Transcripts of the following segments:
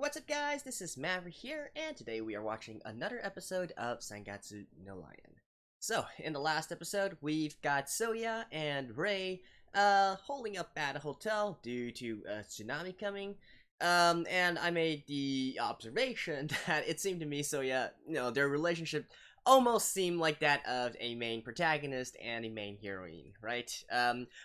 What's up, guys? This is Maverick here, and today we are watching another episode of Gatsu no Lion. So, in the last episode, we've got Soya and Rei holding up at a hotel due to a tsunami coming. And I made the observation that it seemed to me Soya, their relationship almost seemed like that of a main protagonist and a main heroine, right?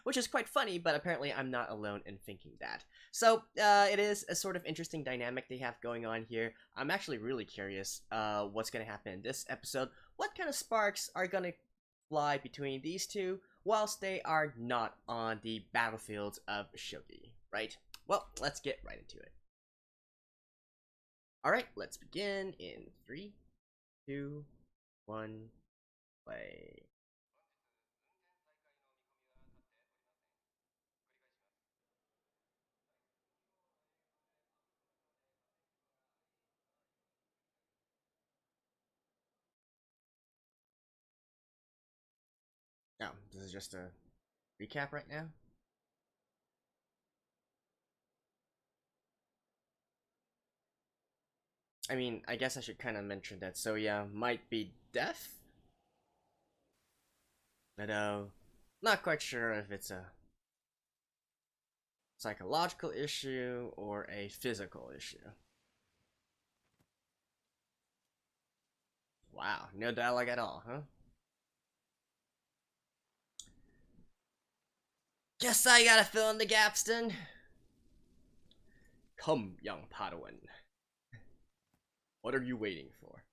Which is quite funny, but apparently I'm not alone in thinking that. So, it is a sort of interesting dynamic they have going on here. I'm actually really curious what's going to happen in this episode. What kind of sparks are going to fly between these two whilst they are not on the battlefields of Shogi, right? Well, let's get right into it. Alright, let's begin in 3, 2, 1, play. Oh, this is just a recap right now? I mean, I guess I should kind of mention that Soya might be deaf? Although, not quite sure if it's a psychological issue or a physical issue. Wow, no dialogue at all, huh? Guess I gotta fill in the gaps then. Come, young Padawan. What are you waiting for?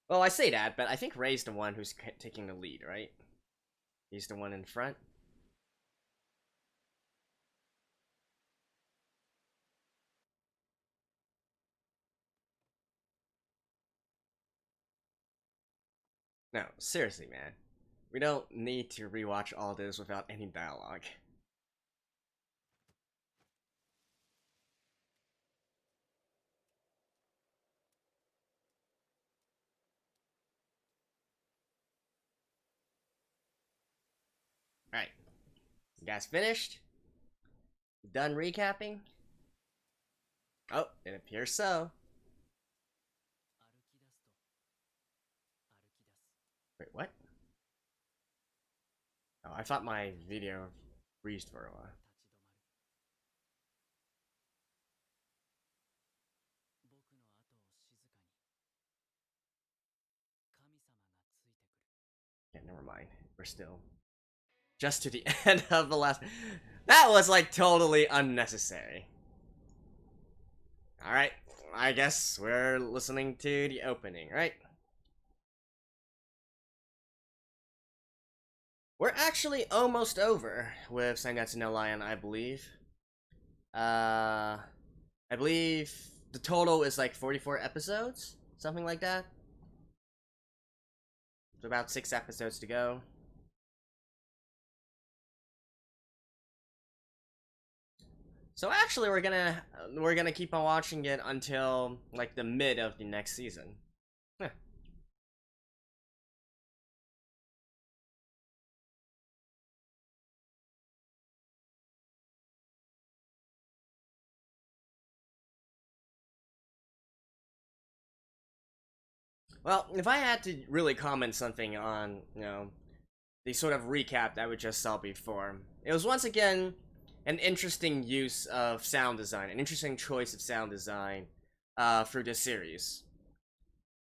Well, I say that, but I think Rei's the one who's taking the lead, right? He's the one in front. No, seriously, man. We don't need to rewatch all this without any dialogue. Alright. You guys finished? Done recapping? Oh, it appears so. Wait, what? Oh, I thought my video freezed for a while. Yeah, never mind. We're still just to the end of the last. That was like totally unnecessary. Alright, I guess we're listening to the opening, right? We're actually almost over with Gatsu no Lion, I believe. I believe the total is like 44 episodes, something like that. So about 6 episodes to go. So actually, we're gonna keep on watching it until like the mid of the next season. Huh. Well, if I had to really comment something on, the sort of recap that we just saw before, it was once again an interesting use of sound design, an interesting choice of sound design through this series.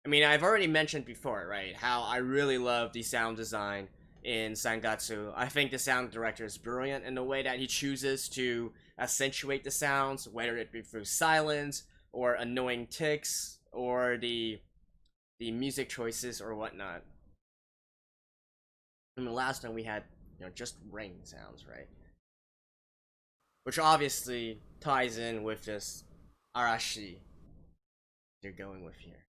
I mean, I've already mentioned before, right, how I really love the sound design in Sangatsu. I think the sound director is brilliant in the way that he chooses to accentuate the sounds, whether it be through silence or annoying ticks or the music choices or whatnot. I mean, last time we had, just rain sounds, right? Which obviously ties in with this arashi they're going with here.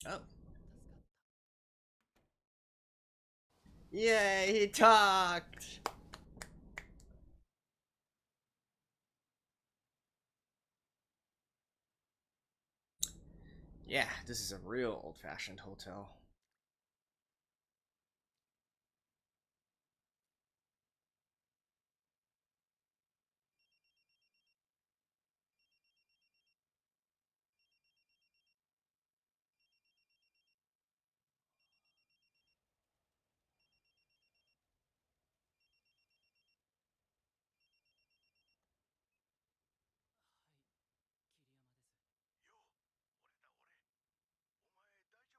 Oh. Yay, he talked! Yeah, this is a real old-fashioned hotel.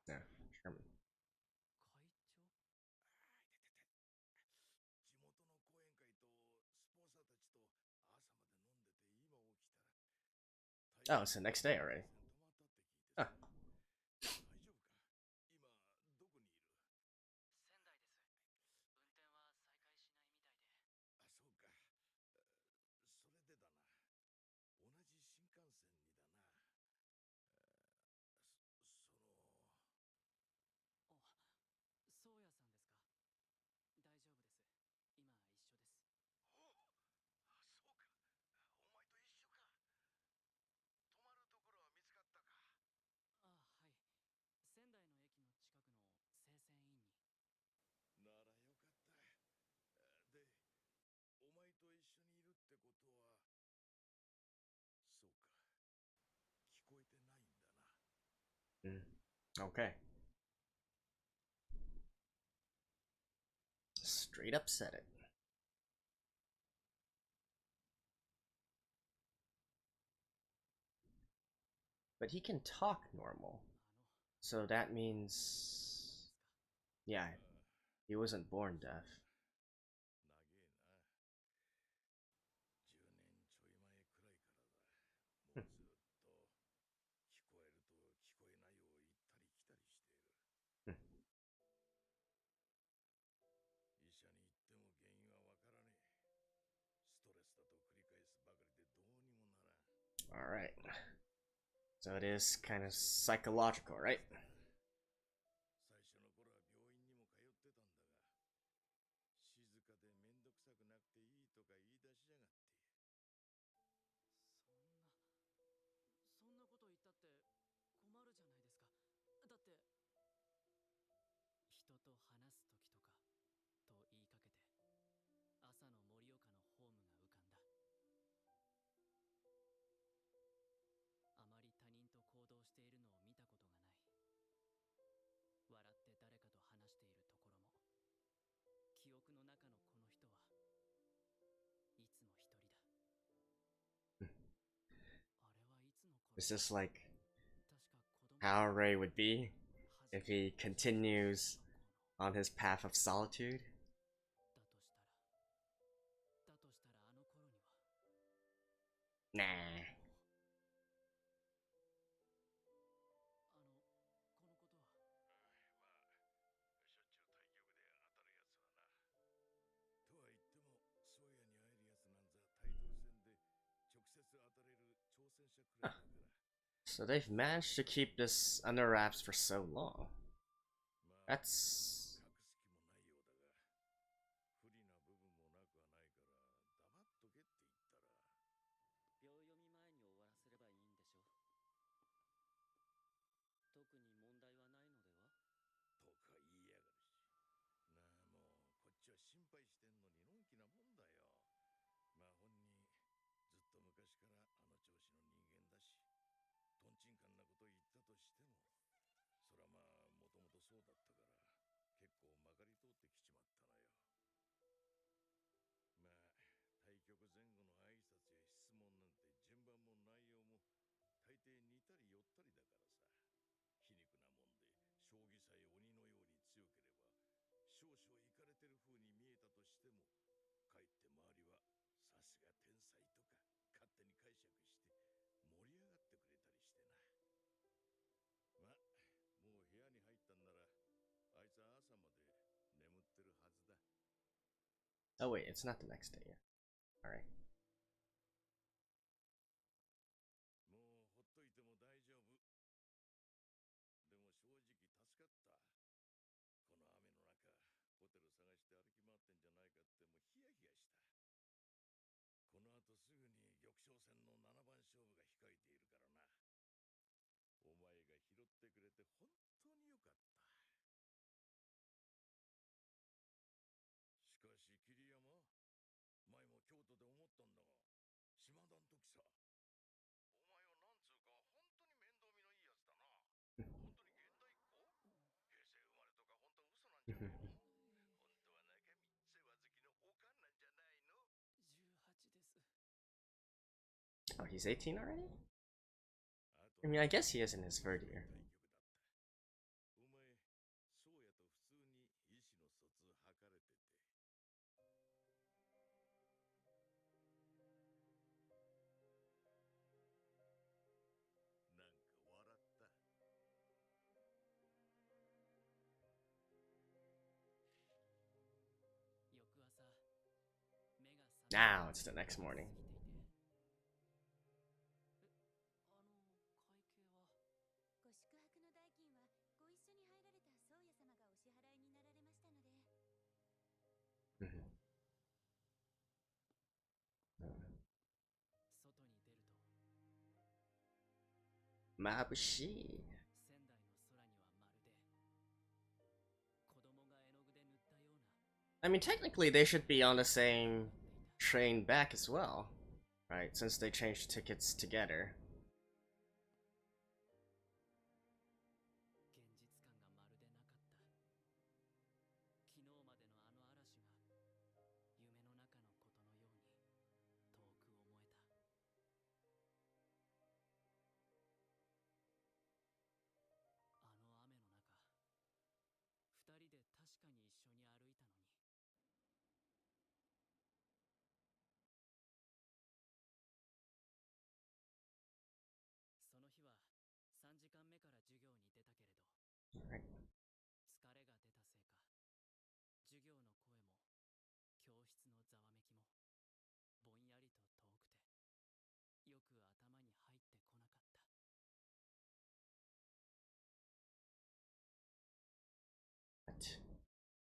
Yeah, Sherman. 会長、 Oh, it's the next day already. Huh. Okay. Straight up said it. But he can talk normal. So that means... Yeah, he wasn't born deaf. Alright. So it is kind of psychological, right? Is this like how Ray would be if he continues on his path of solitude? Nah. So they've managed to keep this under wraps for so long. That's... Oh wait, it's not the next day yet. Alright. てくれて本当によかった。しかし桐山、前も京都で思ったんだが、島田ん時さ、お前はなんつうか本当に面倒見のいいやつだな。本当に現代っ子？平成生まれとか本当嘘なんじゃねえの？本当は中身世話好きのおかんなんじゃないの？18です。 Oh, he's 18 already? あと I mean, I guess he is in his third year. 対局だった。お前、そうやと普通に意思の疎通図れてて。なんか笑った。翌朝、目が覚め Now it's the next morning. 会計はご宿泊の代金はご一緒に入られた宗谷様がお支払いになられましたので。外に出ると Mabushi. 仙台の空にはまるで子供が絵の具で塗ったような I mean, technically, they should be on the same train back as well, right? Since they changed tickets together. 現実感がまるでなかった。昨日までのあの嵐が夢の中のことのように遠く思えた。あの雨の中、二人で確かに一緒に歩いたのに。その日は3時間目から授業に出たけれど、 Right. 疲れが出たせいか、授業の声も教室のざわめきもぼんやりと遠くて、よく頭に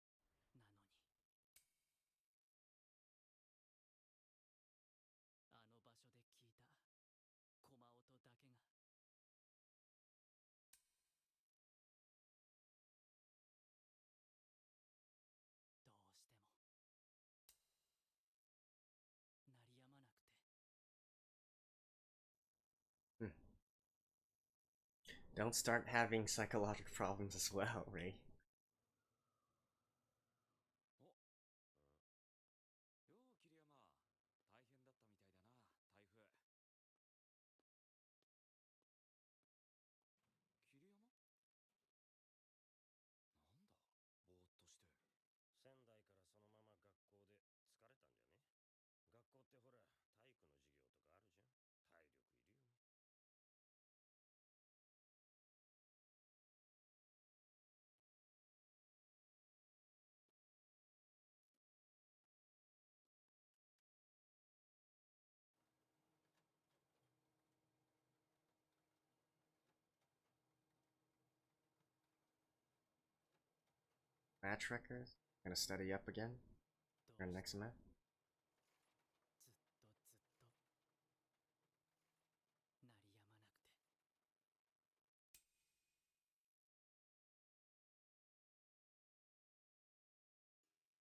入ってこなかった。なのに、あの場所で聞いた駒音だけがどうしても鳴りやまなくて。Don't start having psychological problems as well, Ray. よう桐山、大変だったみたいだな、台風。桐山、なんだぼーっとして。仙台からそのまま学校で疲れたんじゃね。学校ってほら体育の授業とかあるじゃん。体力いるよね。Match records? Gonna study up again? どう For して next month? ずっとずっと鳴りやまなくて。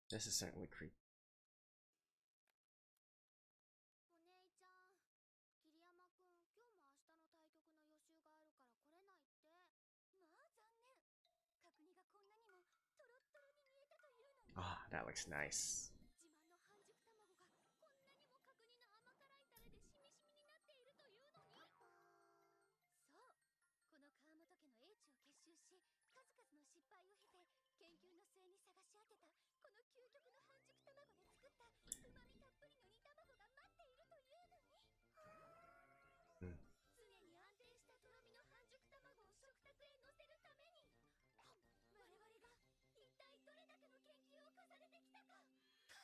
This is certainly creepy. お姉ちゃん、桐山くん、今日も明日の対局の予習があるから来れないって。まあ残念。角煮がこんなにもトロットロに見えたというのに。Ah, that looks nice. 自慢の半熟卵がこんなにも角煮の甘辛いタレでしみしみになっているというのに。そう、この川本家の英知を結集し、数々の失敗を経て研究の末に探し当てたこの究極の半熟卵で作ったうまみたっぷりの煮卵が待っているというのに。常に安定したとろみの半熟卵を食卓へ乗せるために、我々が一体どれだけの研究を重ねてきたか。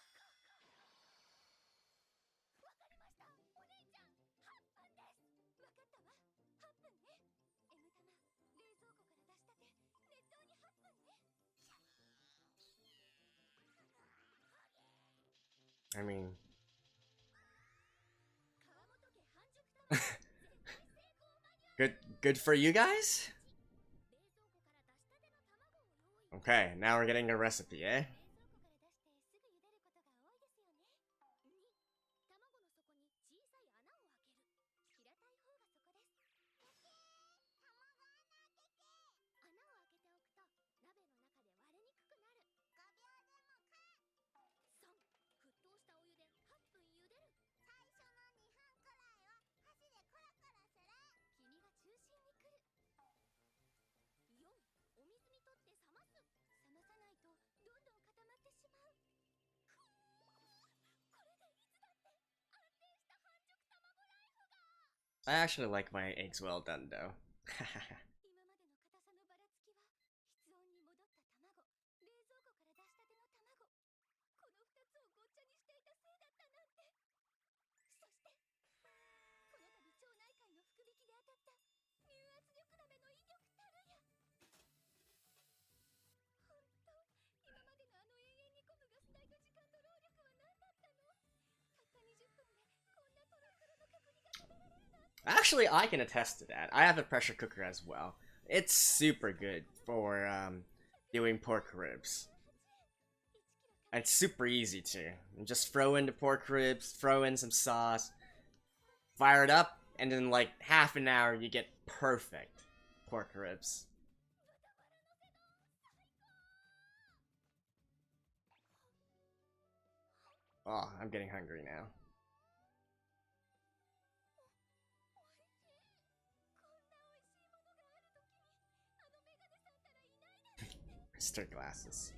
わかりました、お姉ちゃん。8分です。わかったわ、8分ね。M 玉、冷蔵庫から出したて、熱湯に8分ね。 I mean, 川本家半熟卵絶対成功マニュアル good for you guys? Okay, now we're getting a recipe, eh? 冷蔵庫から出してすぐ茹でることが多いですよね。2、卵の底に小さい穴を開ける。平たい方がそこです。穴を開けておくと鍋の中で割れにくくなる。5秒でもか。3、沸騰したお湯で8分茹でる。最初の2分くらいは箸でコロコロする。黄身が中心にくる。4、お水にとって冷ます。冷まさないとどんどん固まってしまう。これでいつだって安定した半熟卵ライフが。 I actually like my eggs well done, though. 今までの硬さのばらつきは室温に戻った卵、冷蔵庫から出したての卵、この2つをごっちゃにしていたせいだったなんて。そしてこの度町内会の福引きで当たった乳圧力鍋の威力たるや。ほんと今までのあの永遠にコムが伝えた時間と労力は何だったの。たった20分でこんなトロトロの角煮が食べられるなんて。 Actually, I can attest to that. I have a pressure cooker as well. It's super good for doing pork ribs. And it's super easy too. You just throw in the pork ribs, throw in some sauce, fire it up, and in like half an hour you get perfect pork ribs. Oh, I'm getting hungry now. Mr. Glasses.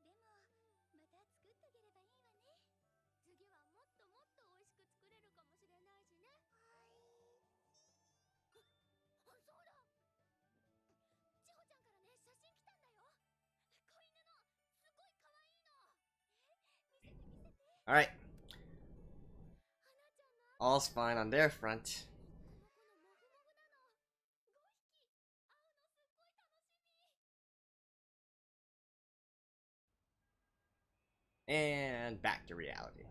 でもまた作ってあげればいいわね。次はもっともっと美味しく作れるかもしれないしね。そうだ、千穂ちゃんからね、写真来たんだよ。子犬のすごい可愛いの。見せて見せて。 Alright, 花ちゃんの all's fine on their front. この子のモフモフなの。5匹会うのすっごい楽しみ。 And back to reality.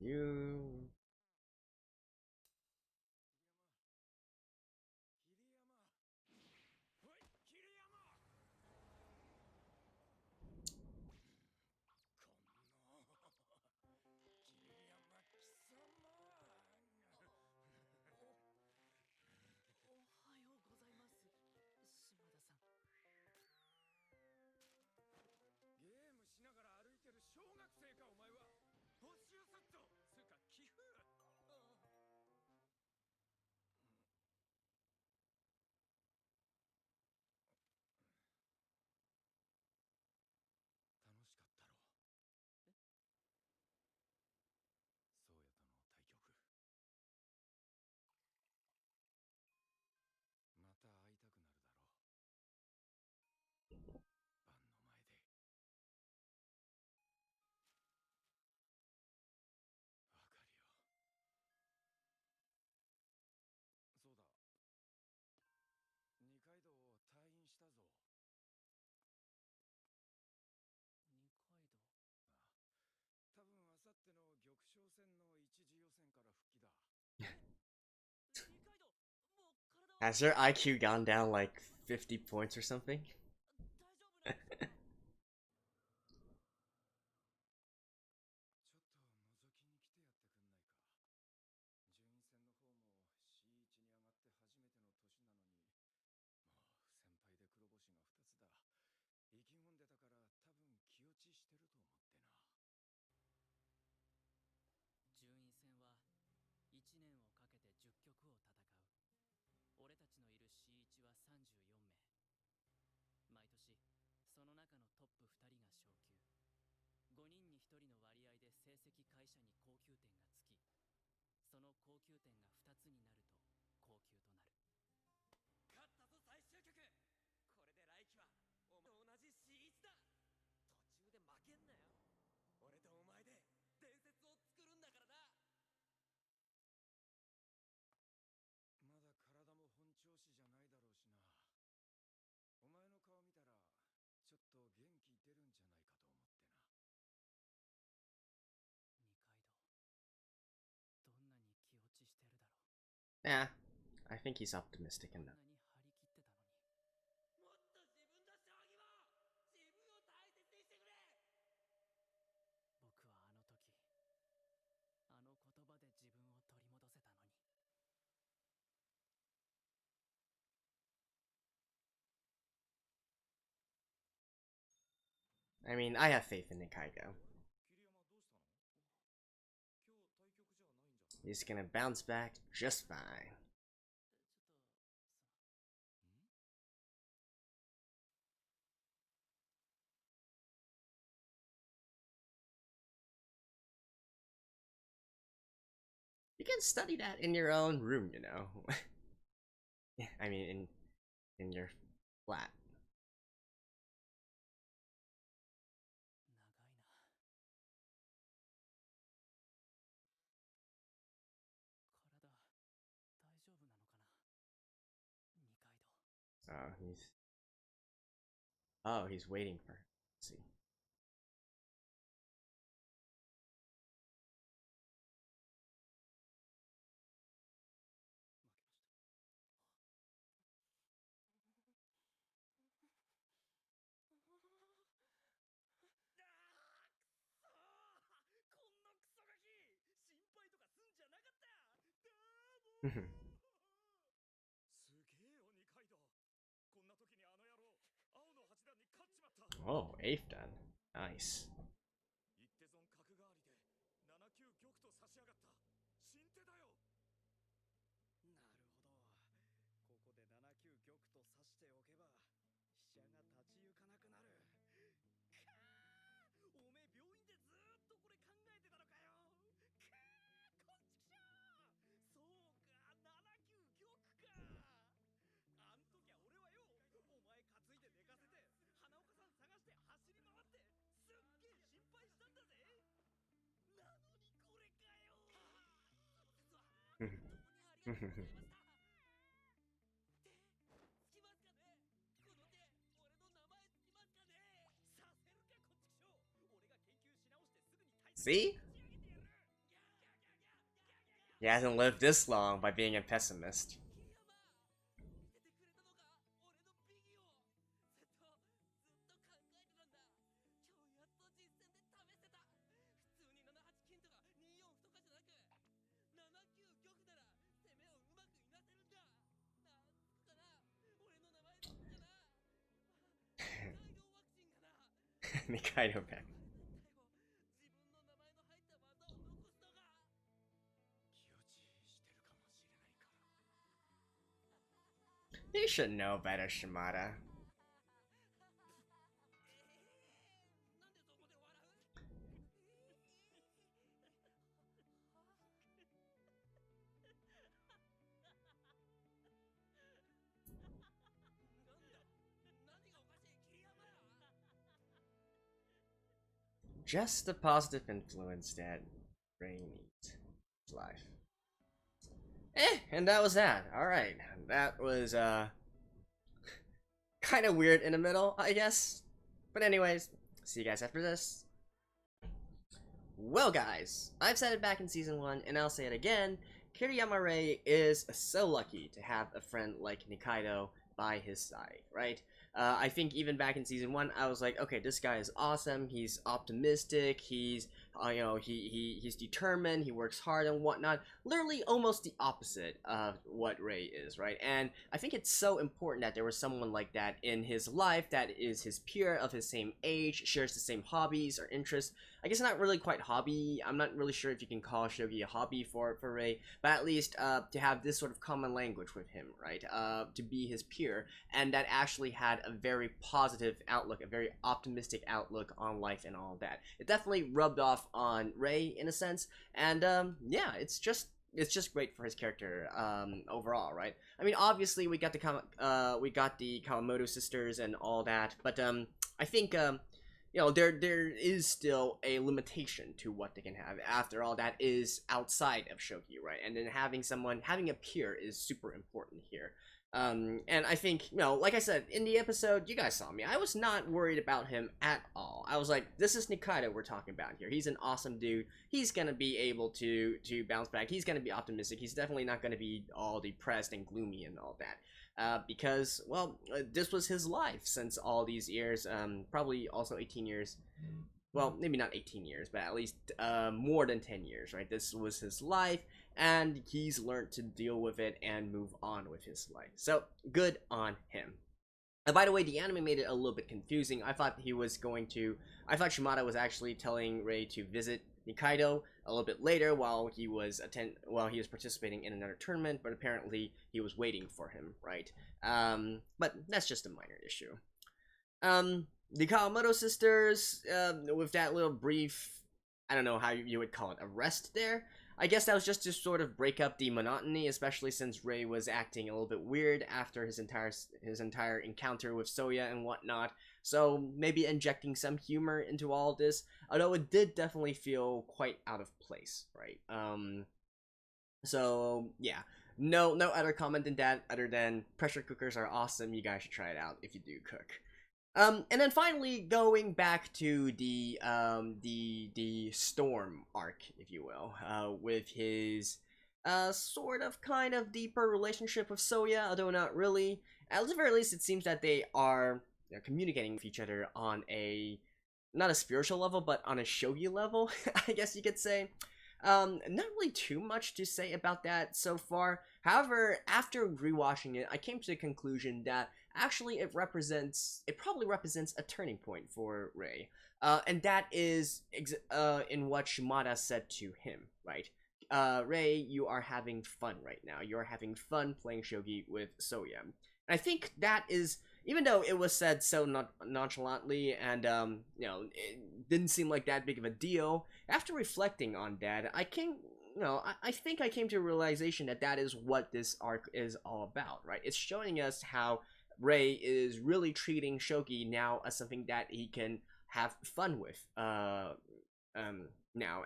You... 桐山おい桐山ゲームしながら歩いてる小学生かお前は。没収すっぞつうか寄付。楽しかったろう。そうやとの対局。また会いたくなるだろう。晩の前で。わかるよ。そうだ。二階堂を退院したぞ。二階堂。ああ、多分あさっての玉将戦の一次予選から復帰だ。二階堂、もう体は Has your IQ gone down like 50 points or something? 大丈夫なんですか？ちょっと覗きに来てやってくんないか。順位戦の方も C1 に上がって初めての年なのに、もう不先輩で黒星が2つだ。意気込んでたから多分気落ちしてると思ってな。順位戦は1年をかけて10局を戦う。俺たちのいる C1 は34名。毎年その中のトップ2人が昇級。5人に1人の割合で成績会社に高級点がつき、その高級点が2つになると高級となる。勝ったぞ最終局。これで来季はお前と同じ C1 だ。途中で負けんなよ。俺とお前で伝説を作るんだからな。るんじゃないかと思ってな。二階堂、どんなに気落ちしてるだろう。 Yeah, I think he's optimistic こん enough. なに張り切ってたのに。もっと自分の将棋を自分を大切にしてくれ。僕はあの時、あの言葉で自分を取り戻せたのに。I mean, I have faith in Nikaidou. 桐山どうしたの？今日対局じゃないんじゃない？ He's gonna bounce back just fine. ちょっと、ん？ You can study that in your own room, you know. I mean, in your flat. 長いな。体、大丈夫なのかな、二階堂。He's waiting for her. Let's see. こんなクソガキ心配とかすんじゃなかった。すげえよ二階堂。こんな時にあの野郎青の八段に勝っちまった。 Oh, eighth done. Nice. 一手損角換わりで7九玉と差し上がった。新手だよ。なるほど。ここで7九玉と差しておけば飛車が立ち行かなくなる。おめえ病院でずーっとこれ考えてたのかよ。こんちくしょう。そうか、7九玉か。あん時は俺はよ、お前担いで寝かせて花岡さん探して走り回ってすっげえ心配したんだぜ。なのにこれかよ。実は本当にありがとうございました。手つきますかね。この手俺の名前つきますかね。させるかこっちくしょう。俺が研究し直してすぐに対策 See? 立ち上げてやる。 He hasn't lived this long by being a pessimist. 桐山見ててくれたのか、俺のビギを。ずっと考えてたんだ。今日やっと実戦で試せた。普通に7八金とか2四歩とかじゃなく7九玉なら攻めをうまくいなせるんだ。なんつかな、俺の名前つくかな。北海道ワクチンかな。 Nikaido back. 自分の名前の入った技を残すのが。気落ちしてるかもしれないから。 You should know better, Shimada. なんでそこで笑う。なんだ、何がおかしい桐山や。 Just the positive influence that Ray needs in his life. And that was that. Alright. That was, kind of weird in the middle, I guess. But anyways, see you guys after this. Well guys, I've said it back in season 1, and I'll say it again. Kiriyama Rei is so lucky to have a friend like Nikaido by his side, right? I think even back in season 1, I was like, okay, this guy is awesome, he's optimistic, he's, he's determined, he works hard and whatnot. Literally almost the opposite of what Rei is, right? And I think it's so important that there was someone like that in his life that is his peer, of his same age, shares the same hobbies or interests. I guess not really quite hobby. I'm not really sure if you can call Shogi a hobby for Rei, but at least to have this sort of common language with him, right? To be his peer, and that actually had a very positive outlook, a very optimistic outlook on life and all that. It definitely rubbed off on Rei in a sense, and yeah, it's just great for his character overall, right? I mean, obviously we got the Kawamoto sisters and all that, but I think you know, there is still a limitation to what they can have. After all, that is outside of Shogi, right? And then having a peer is super important here. And I think, like I said, in the episode, you guys saw me. I was not worried about him at all. I was like, this is Nikaidou we're talking about here. He's an awesome dude. He's gonna be able to bounce back. He's gonna be optimistic. He's definitely not gonna be all depressed and gloomy and all that. Because, well, this was his life since all these years. Probably also 18 years. Well, maybe not 18 years, but at least more than 10 years, right? This was his life, and he's learned to deal with it and move on with his life. So, good on him. And by the way, the anime made it a little bit confusing. I thought Shimada was actually telling Rei to visit Nikaidou a little bit later while he was participating in another tournament, but apparently he was waiting for him, right? But that's just a minor issue. The Kawamoto sisters, with that little brief, I don't know how you would call it, arrest there. I guess that was just to sort of break up the monotony, especially since Rei was acting a little bit weird after his entire encounter with Soya and whatnot. So maybe injecting some humor into all of this, although it did definitely feel quite out of place, right? So yeah, no other comment than that other than pressure cookers are awesome. You guys should try it out if you do cook. And then finally, going back to the Storm arc, if you will, with his sort of kind of deeper relationship with Soya, although not really. At the very least, it seems that they are communicating with each other on not a spiritual level, but on a shogi level, I guess you could say. Not really too much to say about that so far. However, after rewatching it, I came to the conclusion that actually it probably represents a turning point for Rei. And that is in what Shimada said to him, right? Rei, you are having fun right now. You're having fun playing shogi with Soya. And I think that is, even though it was said so nonchalantly and, it didn't seem like that big of a deal, after reflecting on that, I think I came to a realization that that is what this arc is all about, right? It's showing us how Rei is really treating Shogi now as something that he can have fun with, now,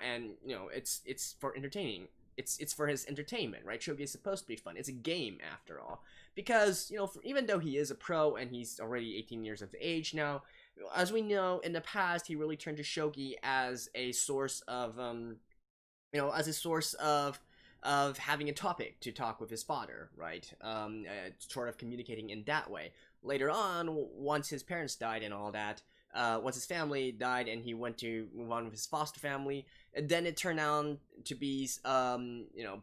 and, it's for entertaining. It's for his entertainment, right? Shogi is supposed to be fun. It's a game, after all. Because, even though he is a pro and he's already 18 years of age now, as we know, in the past, he really turned to Shogi as a source of, having a topic to talk with his father, right? Sort of communicating in that way. Later on, once his parents died and all that, once his family died and he went to move on with his foster family, and then it turned out to be,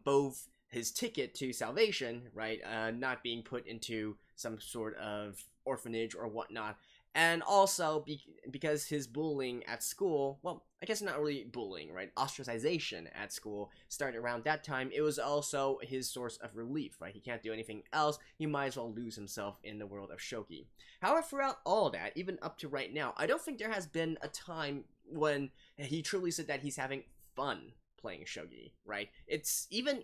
both his ticket to salvation, right, not being put into some sort of orphanage or whatnot, and also because his bullying at school, well, I guess not really bullying, right, ostracization at school started around that time. It was also his source of relief, right? He can't do anything else. He might as well lose himself in the world of shogi. However, throughout all that, even up to right now, I don't think there has been a time when he truly said that he's having fun playing shogi, right? It's even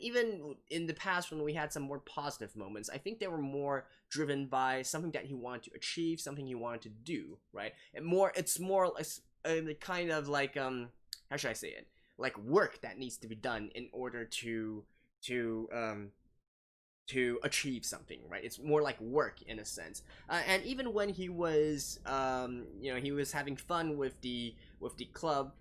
in the past when we had some more positive moments, I think they were more driven by something that he wanted to achieve, something he wanted to do, right? It's more kind of like, how should I say it? Like work that needs to be done in order to achieve something, right? It's more like work in a sense. And even when he was, he was having fun with the club,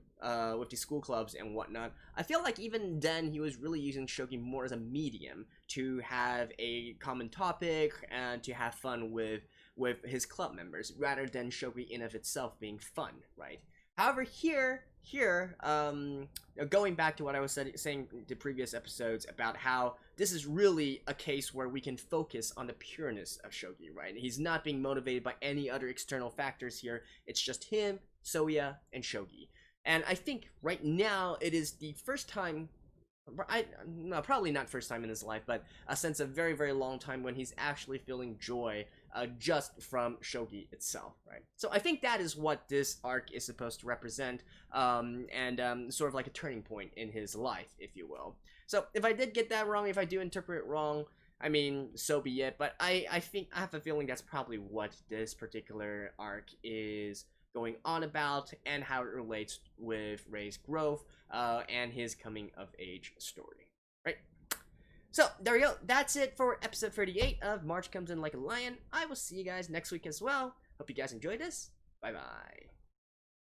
with the school clubs and whatnot, I feel like even then he was really using shogi more as a medium to have a common topic and to have fun with his club members, rather than shogi in of itself being fun, right? However, here, going back to what I was saying in the previous episodes about how this is really a case where we can focus on the pureness of shogi, right? He's not being motivated by any other external factors here. It's just him, Soya, and shogi. And I think right now it is the first time, probably not first time in his life, but since a very, very long time when he's actually feeling joy just from shogi itself, right? So I think that is what this arc is supposed to represent, and sort of like a turning point in his life, if you will. So if I did get that wrong, if I do interpret it wrong, I mean, so be it. But I think I have a feeling that's probably what this particular arc is going on about, and how it relates with Rei's growth and his coming of age story, right? So, there we go. That's it for episode 38 of March Comes In Like a Lion. I will see you guys next week as well. Hope you guys enjoyed this. Bye-bye.